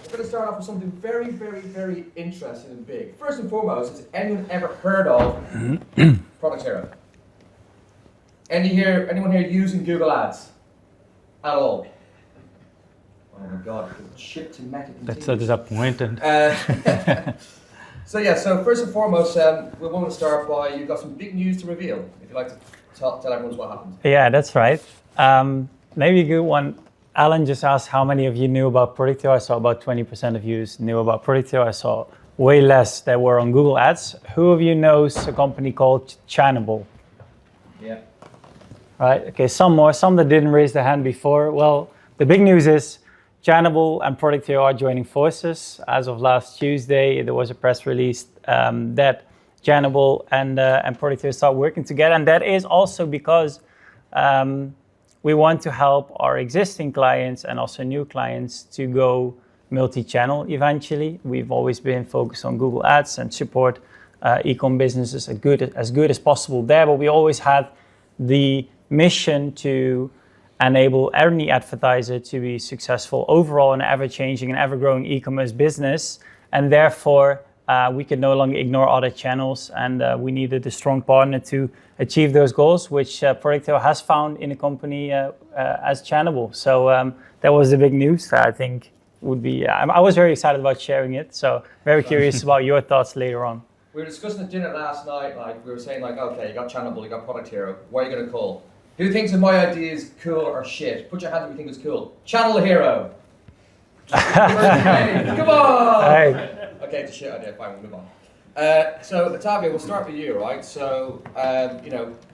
we're going to start off with something very, very, very interesting and big. First and foremost, has anyone ever heard of Producthero? Anyone here using Google Ads at all? Oh my God, the ship to Meta continues. That's so disappointing. So first and foremost, we want to start by, you've got some big news to reveal. If you'd like to tell everyone what happened. Yeah, that's right. Maybe a good one. Alan just asked how many of you knew about Producthero. I saw about 20% of you knew about Producthero. I saw way less that were on Google Ads. Who of you knows a company called Channable? Yeah. Right, okay, some more, some that didn't raise their hand before. Well, the big news is Channable and Producthero are joining forces. As of last Tuesday, there was a press release that Channable and Producthero start working together. And that is also because we want to help our existing clients and also new clients to go multi-channel eventually. We've always been focused on Google Ads and support e-com businesses as good as possible there, but we always had the mission to enable any advertiser to be successful overall in an ever-changing and ever-growing e-commerce business, and therefore we could no longer ignore other channels, and we needed a strong partner to achieve those goals, which Producthero has found in a company as Channable. So that was the big news that I think would be, I was very excited about sharing it, so very curious about your thoughts later on. We were discussing at dinner last night, like we were saying like, okay, you got Channable, you got Producthero, what are you going to call? Who thinks that my idea is cool or shit? Put your hand if you think it's cool. Channel Hero. Come on! Hey. Okay, it's a shit idea, fine, we'll move on. So Octavio, we'll start with you, right? So,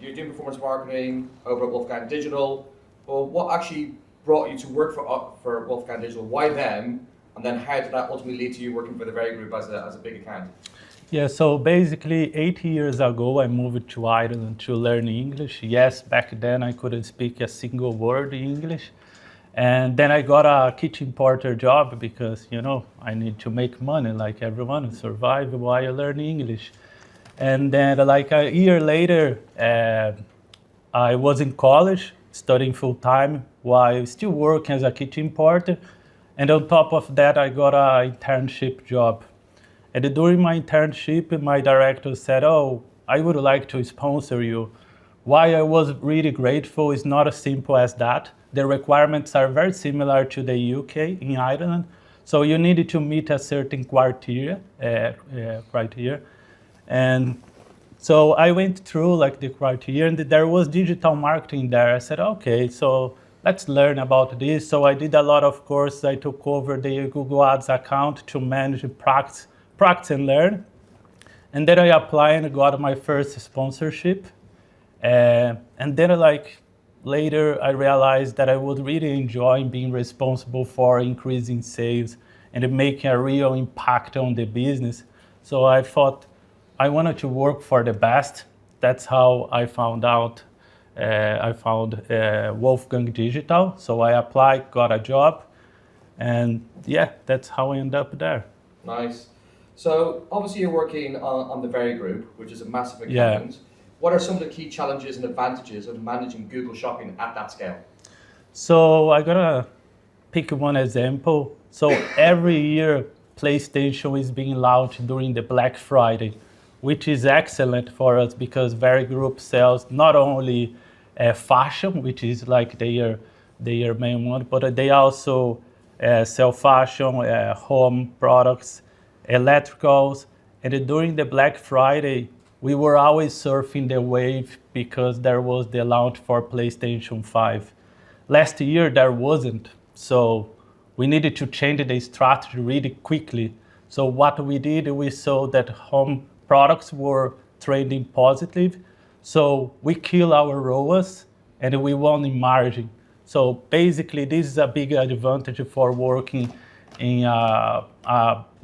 you're doing performance marketing over at Wolfgang Digital. Well, what actually brought you to work for Wolfgang Digital? Why them? And then how did that ultimately lead to you working for the Very Group as a big account? Yeah, so basically 8 years ago, I moved to Ireland to learn English. Yes, back then I couldn't speak a single word in English. And then I got a kitchen porter job because, I need to make money like everyone and survive while learning English. And then like a year later, I was in college studying full time while still working as a kitchen porter. And on top of that, I got an internship job. And during my internship, my director said, "Oh, I would like to sponsor you." Why I was really grateful is not as simple as that. The requirements are very similar to the UK in Ireland. So you needed to meet a certain criteria. And so I went through like the criteria, and there was digital marketing there. I said, okay, so let's learn about this. So I did a lot of courses. I took over the Google Ads account to manage practice and learn. And then I applied and got my first sponsorship. And then later I realized that I would really enjoy being responsible for increasing sales and making a real impact on the business. So I thought I wanted to work for the best. That's how I found Wolfgang Digital. So I applied, got a job, and yeah, that's how I ended up there. Nice. So obviously you're working on the Very Group, which is a massive account. Yeah. What are some of the key challenges and advantages of managing Google Shopping at that scale? So I'm gonna pick one example. So every year PlayStation is being launched during the Black Friday, which is excellent for us because Very Group sells not only fashion, which is like their main one, but they also sell fashion, home products, electricals. And during the Black Friday, we were always surfing the wave because there was the launch for PlayStation 5. Last year, there wasn't. So we needed to change the strategy really quickly. So what we did, we saw that home products were trending positive. So we kill our ROAS and we won in margin. So basically, this is a big advantage for working in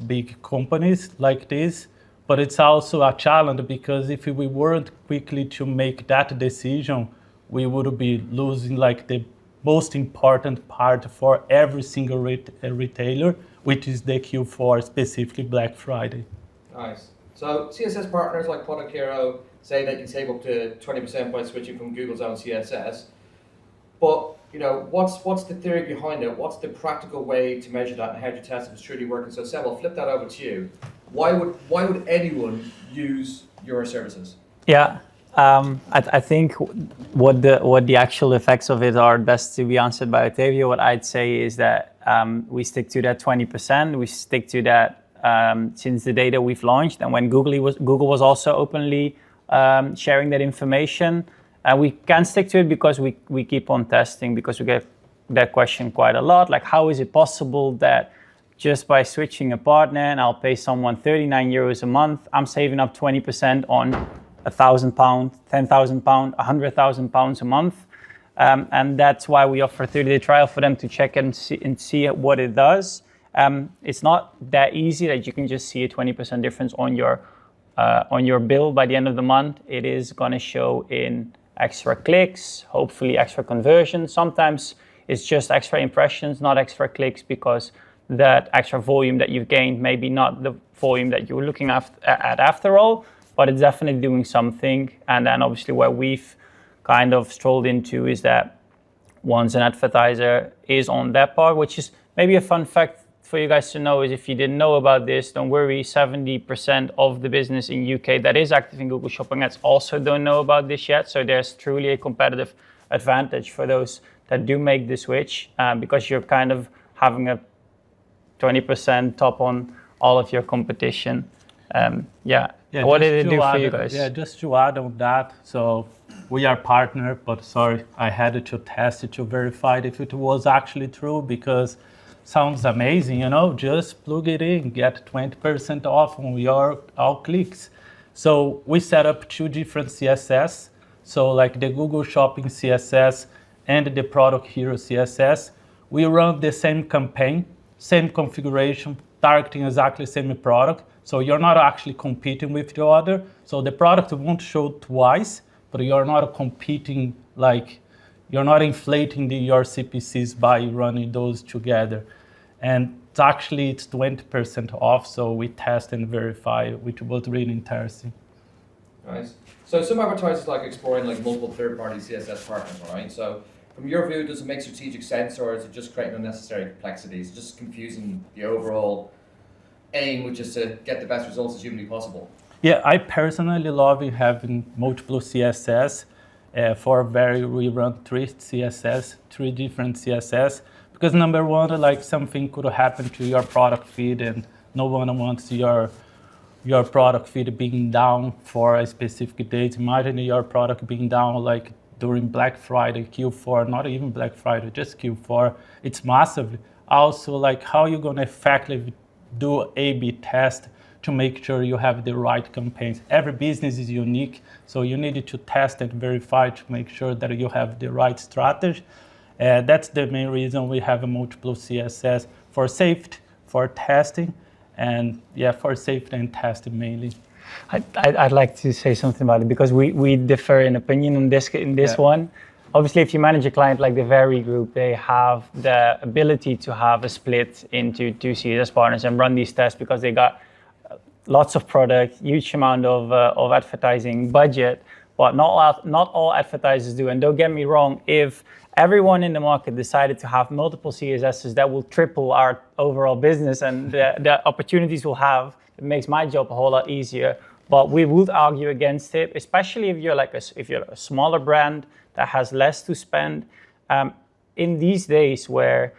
big companies like this. But it's also a challenge because if we weren't quickly to make that decision, we would be losing like the most important part for every single retailer, which is the Q4, specifically Black Friday. Nice. So CSS partners like Producthero say that you can save up to 20% by switching from Google's own CSS. But what's the theory behind it? What's the practical way to measure that, and how do you test if it's truly working? So Seb, I'll flip that over to you. Why would anyone use your services? Yeah, I think what the actual effects of it are best to be answered by Octavio. What I'd say is that we stick to that 20%. We stick to that since the day that we've launched, and when Google was also openly sharing that information. We can stick to it because we keep on testing, because we get that question quite a lot. Like, how is it possible that just by switching a partner and I'll pay someone €39 a month, I'm saving up 20% on £1,000, £10,000, £100,000 a month? And that's why we offer a 30-day trial for them to check and see what it does. It's not that easy that you can just see a 20% difference on your bill by the end of the month. It is going to show in extra clicks, hopefully extra conversions. Sometimes it's just extra impressions, not extra clicks, because that extra volume that you've gained may be not the volume that you were looking at after all, but it's definitely doing something. And then obviously where we've kind of strolled into is that once an advertiser is on that part, which is maybe a fun fact for you guys to know, is if you didn't know about this, don't worry, 70% of the business in UK that is active in Google Shopping Ads also don't know about this yet. So there's truly a competitive advantage for those that do make the switch, because you're kind of having a 20% top on all of your competition. What did it do for you guys? Yeah, just to add on that, so we are partner, but sorry, I had to test it to verify if it was actually true, because sounds amazing, just plug it in, get 20% off on your all clicks. So we set up 2 different CSS. So like the Google Shopping CSS and the Product Hero CSS, we run the same campaign, same configuration, targeting exactly the same product. So you're not actually competing with the other. So the product won't show twice, but you're not competing, like you're not inflating your CPCs by running those together. And it's 20% off, so we test and verify, which was really interesting. Nice. So some advertisers like exploring like multiple third-party CSS partners, right? So from your view, does it make strategic sense, or is it just creating unnecessary complexities, just confusing the overall aim, which is to get the best results as humanly possible? Yeah, I personally love having multiple CSS. We run 3 different CSS, because number one, like something could happen to your product feed, and no one wants your product feed being down for a specific date. Imagine your product being down like during Black Friday, Q4, not even Black Friday, just Q4. It's massive. Also, like how you're gonna effectively do A/B test to make sure you have the right campaigns. Every business is unique, so you need to test and verify to make sure that you have the right strategy. That's the main reason we have a multiple CSS for safety, for testing, and for safety and testing mainly. I'd like to say something about it, because we differ in opinion on this one. Obviously, if you manage a client like the Very Group, they have the ability to have a split into 2 CSS partners and run these tests, because they got lots of product, huge amount of advertising budget, but not all advertisers do. And don't get me wrong, if everyone in the market decided to have multiple CSSs, that will triple our overall business, and the opportunities we'll have. It makes my job a whole lot easier. But we would argue against it, especially if you're if you're a smaller brand that has less to spend. In these days where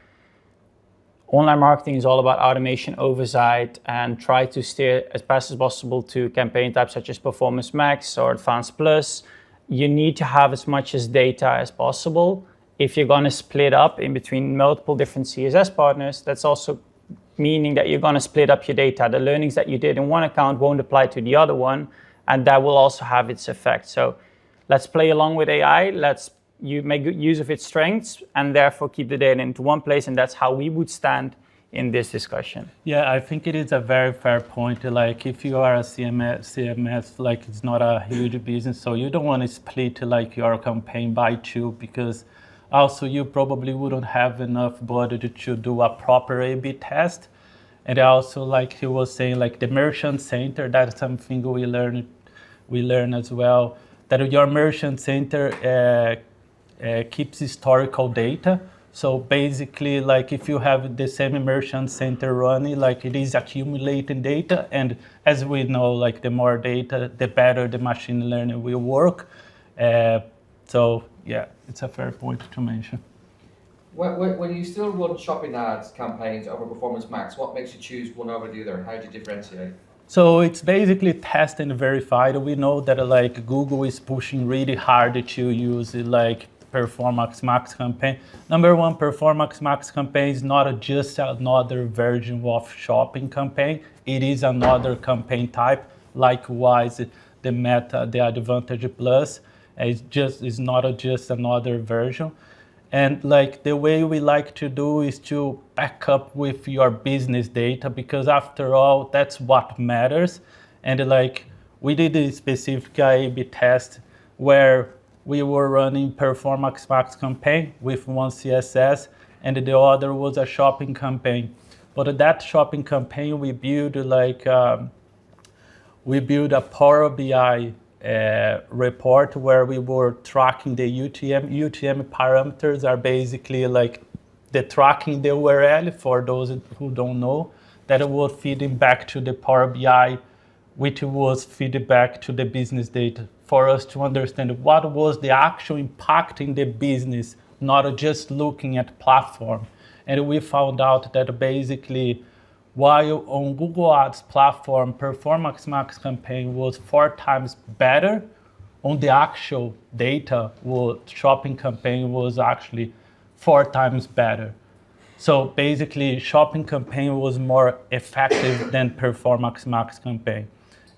online marketing is all about automation, oversight, and try to steer as best as possible to campaign types such as Performance Max or Advanced Plus, you need to have as much as data as possible. If you're going to split up in between multiple different CSS partners, that's also meaning that you're going to split up your data. The learnings that you did in one account won't apply to the other one, and that will also have its effect. So let's play along with AI. Let's make good use of its strengths, and therefore keep the data into one place, and that's how we would stand in this discussion. Yeah, I think it is a very fair point. Like if you are a CMS, like it's not a huge business, so you don't want to split like your campaign by 2, because also you probably wouldn't have enough budget to do a proper A/B test. And also, like he was saying, like the merchant center, that's something we learn as well, that your merchant center keeps historical data. So basically, like if you have the same merchant center running, like it is accumulating data, and as we know, like the more data, the better the machine learning will work. So yeah, it's a fair point to mention. When you still run shopping ads campaigns over Performance Max, what makes you choose one over the other? How do you differentiate? So it's basically test and verified. We know that like Google is pushing really hard to use like Performance Max campaign. Number one, Performance Max campaign is not just another version of shopping campaign. It is another campaign type. Likewise, the Meta, the Advantage Plus, is not just another version. And like the way we like to do is to back up with your business data, because after all, that's what matters. And like we did a specific A/B test where we were running Performance Max campaign with one CSS, and the other was a shopping campaign. But that shopping campaign, we built a Power BI report where we were tracking the UTM. UTM parameters are basically like the tracking the URL, for those who don't know, that was feeding back to the Power BI, which was feeding back to the business data for us to understand what was the actual impact in the business, not just looking at platform. And we found out that basically, while on Google Ads platform, Performance Max campaign was 4 times better, on the actual data, shopping campaign was actually 4 times better. So basically, shopping campaign was more effective than Performance Max campaign.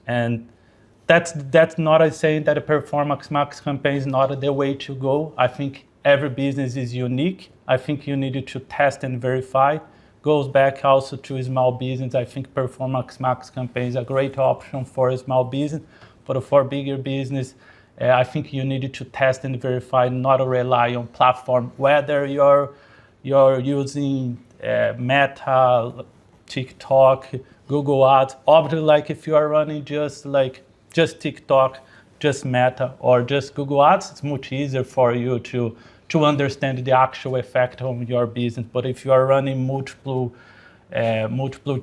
And that's not saying that a Performance Max campaign is not the way to go. I think every business is unique. I think you need to test and verify. Goes back also to small business. I think Performance Max campaign is a great option for a small business, but for bigger business, I think you need to test and verify, not rely on platform. Whether you're using Meta, TikTok, Google Ads, obviously, like if you are running just TikTok, just Meta, or just Google Ads, it's much easier for you to understand the actual effect on your business. But if you are running multiple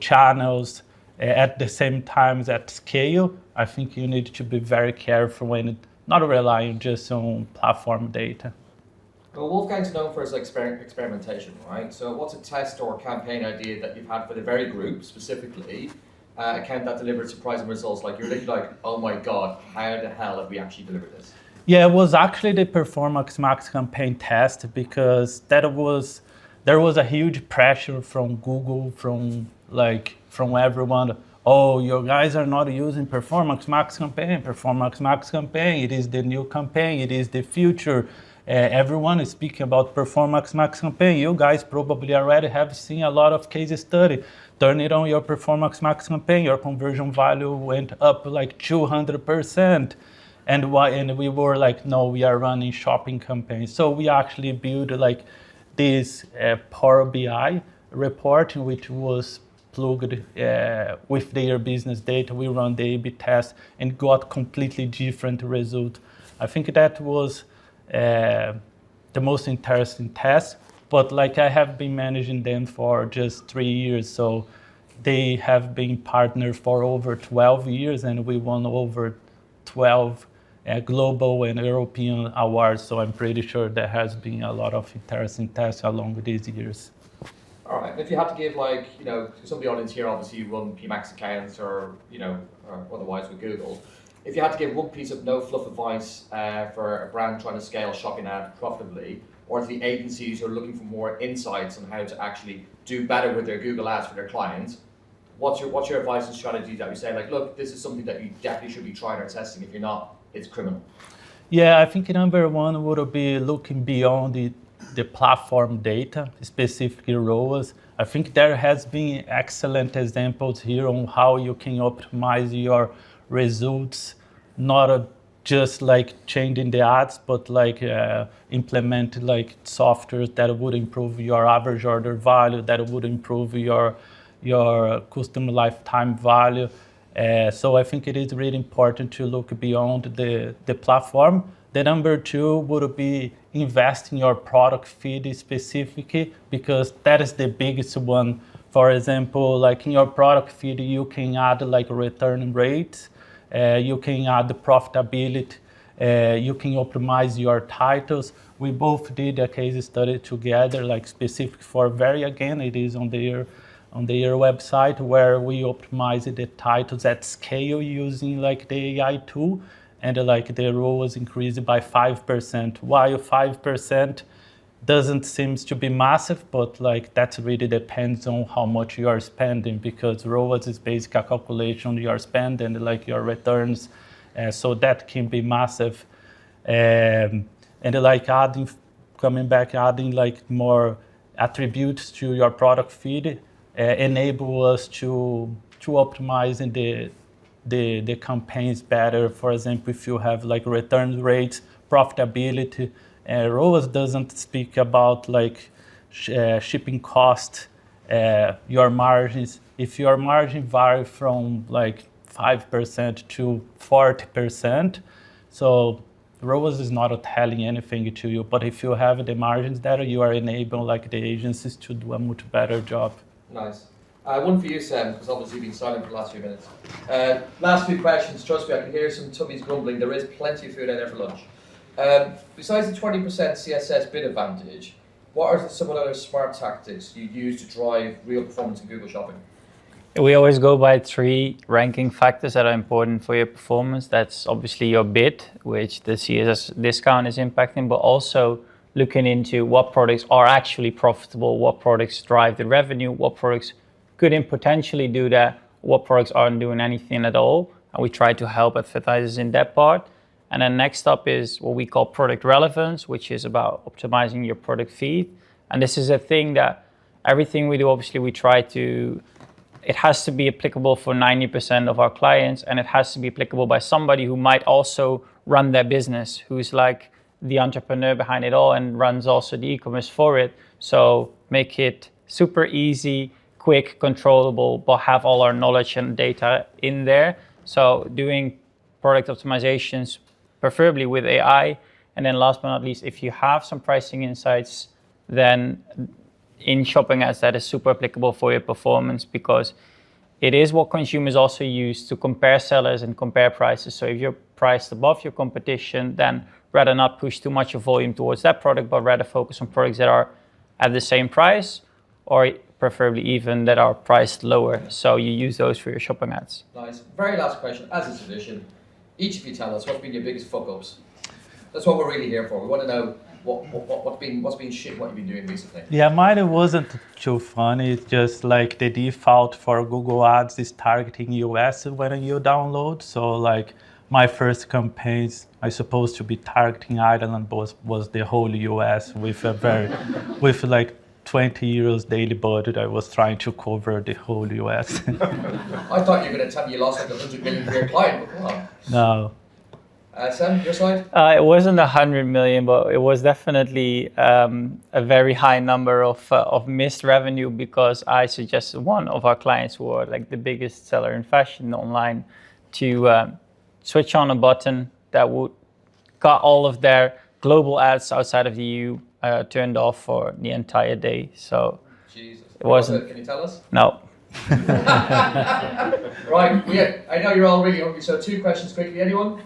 channels at the same time at scale, I think you need to be very careful and not relying just on platform data. Well, Wolfgang's known for his experimentation, right? So what's a test or campaign idea that you've had for the very group specifically, account that delivered surprising results? Like you're literally like, oh my God, how the hell have we actually delivered this? Yeah, it was actually the Performance Max campaign test, because there was a huge pressure from Google, from everyone. Oh, you guys are not using Performance Max campaign. Performance Max campaign, it is the new campaign, it is the future. Everyone is speaking about Performance Max campaign. You guys probably already have seen a lot of case study. Turn it on your Performance Max campaign, your conversion value went up like 200%. And we were like, no, we are running shopping campaigns. So we actually built like this Power BI report, which was plugged with their business data. We run the A/B test and got completely different result. I think that was the most interesting test. But like I have been managing them for just 3 years, so they have been partners for over 12 years, and we won over 12 global and European awards, so I'm pretty sure there has been a lot of interesting tests along these years. All right, if you had to give like, some of the audience here obviously run PMax accounts or otherwise with Google. If you had to give one piece of no fluff advice for a brand trying to scale shopping ad profitably, or to the agencies who are looking for more insights on how to actually do better with their Google ads for their clients, what's your advice and strategy that you say, like, look, this is something that you definitely should be trying or testing. If you're not, it's criminal? Yeah, I think number one would be looking beyond the platform data, specifically ROAS. I think there has been excellent examples here on how you can optimize your results, not just like changing the ads, but like implement like software that would improve your average order value, that would improve your customer lifetime value. So I think it is really important to look beyond the platform. The number two would be invest in your product feed specifically, because that is the biggest one. For example, like in your product feed, you can add like return rates, you can add the profitability, you can optimize your titles. We both did a case study together, like specific for Very. Again, it is on their website, where we optimized the titles at scale using like the AI tool, and like the ROAS increased by 5%, while 5% doesn't seem to be massive, but like that really depends on how much you are spending, because ROAS is basically a calculation on your spend and like your returns, so that can be massive. And like adding like more attributes to your product feed enable us to optimize in the campaigns better. For example, if you have like return rates, profitability, ROAS doesn't speak about like shipping cost, your margins. If your margin vary from like 5% to 40%, so ROAS is not telling anything to you. But if you have the margins there, you are enabling like the agencies to do a much better job. Nice. One for you, Sem, because obviously you've been silent for the last few minutes. Last few questions. Trust me, I can hear some tummies grumbling. There is plenty of food out there for lunch. Besides the 20% CSS bid advantage, what are some of the other smart tactics you use to drive real performance in Google Shopping? We always go by 3 ranking factors that are important for your performance. That's obviously your bid, which the CSS discount is impacting, but also looking into what products are actually profitable, what products drive the revenue, what products could potentially do that, what products aren't doing anything at all. And we try to help advertisers in that part. And then next up is what we call product relevance, which is about optimizing your product feed. And this is a thing that everything we do, obviously we try to, it has to be applicable for 90% of our clients, and it has to be applicable by somebody who might also run their business, who's like the entrepreneur behind it all and runs also the e-commerce for it. So make it super easy, quick, controllable, but have all our knowledge and data in there. So doing product optimizations, preferably with AI. And then last but not least, if you have some pricing insights, then in shopping ads, that is super applicable for your performance, because it is what consumers also use to compare sellers and compare prices. So if you're priced above your competition, then rather not push too much of volume towards that product, but rather focus on products that are at the same price, or preferably even that are priced lower. So you use those for your shopping ads. Nice. Very last question, as is tradition. Each of you tell us what's been your biggest fuck-ups. That's what we're really here for. We want to know what's been shit, what you've been doing recently. Yeah, mine wasn't too funny. It's just like the default for Google Ads is targeting US when you download. So like my first campaigns, I supposed to be targeting Ireland, but was the whole US with with like 20 euros daily budget. I was trying to cover the whole US. I thought you were going to tell me you lost like 100 million for your client, but come on. No. Sam, your side? It wasn't 100 million, but it was definitely a very high number of missed revenue, because I suggested one of our clients, who are like the biggest seller in fashion online, to switch on a button that would got all of their global ads outside of the EU turned off for the entire day. So Jesus. It wasn't. Can you tell us? No. Right. I know you're all really hungry, so 2 questions quickly. Anyone?